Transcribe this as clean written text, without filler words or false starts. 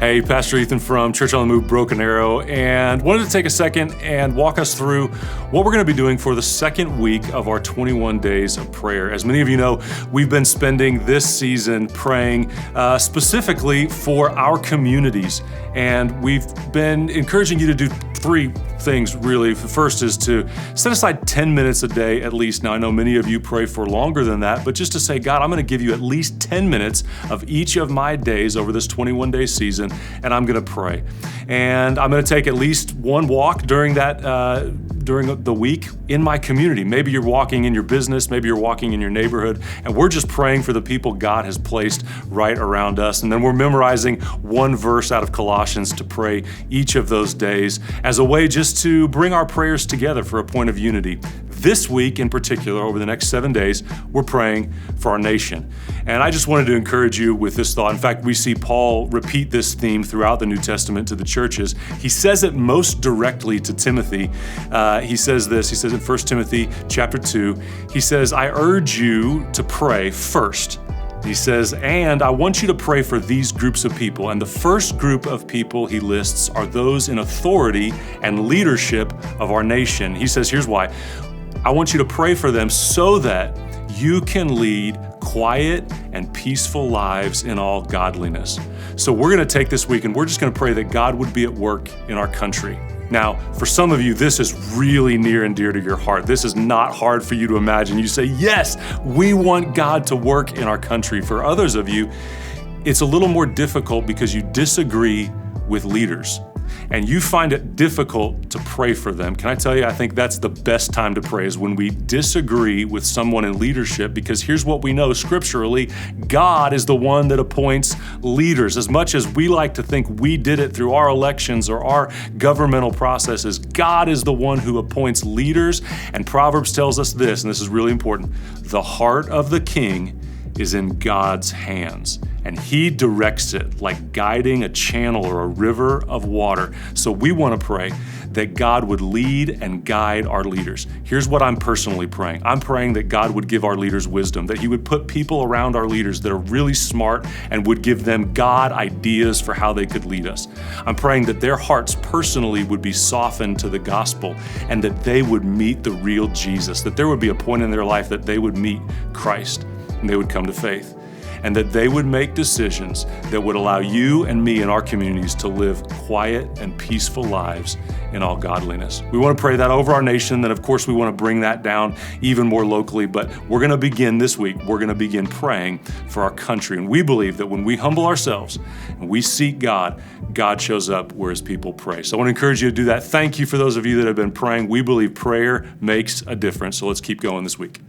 Hey, Pastor Ethan from Church on the Move, Broken Arrow, and wanted to take a second and walk us through what we're going to be doing for the second week of our 21 days of prayer. As many of you know, we've been spending this season praying specifically for our communities, and we've been encouraging you to do three things, really. The first is to set aside 10 minutes a day at least. Now, I know many of you pray for longer than that, but just to say, God, I'm going to give you at least 10 minutes of each of my days over this 21-day season, and I'm going to pray. And I'm going to take at least one walk during the week in my community. Maybe you're walking in your business, maybe you're walking in your neighborhood, and we're just praying for the people God has placed right around us. And then we're memorizing one verse out of Colossians to pray each of those days as a way just to bring our prayers together for a point of unity. This week in particular, over the next 7 days, we're praying for our nation. And I just wanted to encourage you with this thought. In fact, we see Paul repeat this theme throughout the New Testament to the churches. He says it most directly to Timothy. He says this, he says in 1 Timothy chapter 2, he says, I urge you to pray first. He says, and I want you to pray for these groups of people. And the first group of people he lists are those in authority and leadership of our nation. He says, here's why. I want you to pray for them so that you can lead quiet and peaceful lives in all godliness. So we're going to take this week and we're just going to pray that God would be at work in our country. Now, for some of you, this is really near and dear to your heart. This is not hard for you to imagine. You say, yes, we want God to work in our country. For others of you, it's a little more difficult because you disagree with leaders and you find it difficult to pray for them. Can I tell you, I think that's the best time to pray is when we disagree with someone in leadership, because here's what we know scripturally, God is the one that appoints leaders. As much as we like to think we did it through our elections or our governmental processes, God is the one who appoints leaders. And Proverbs tells us this, and this is really important, the heart of the king is in God's hands, and he directs it like guiding a channel or a river of water. So we want to pray that God would lead and guide our leaders. Here's what I'm personally praying. I'm praying that God would give our leaders wisdom, that he would put people around our leaders that are really smart and would give them God ideas for how they could lead us. I'm praying that their hearts personally would be softened to the gospel and that they would meet the real Jesus, that there would be a point in their life that they would meet Christ and they would come to faith, and that they would make decisions that would allow you and me and our communities to live quiet and peaceful lives in all godliness. We want to pray that over our nation. Then, of course, we want to bring that down even more locally, but we're going to begin this week. We're going to begin praying for our country. And we believe that when we humble ourselves and we seek God, God shows up where his people pray. So I want to encourage you to do that. Thank you for those of you that have been praying. We believe prayer makes a difference. So let's keep going this week.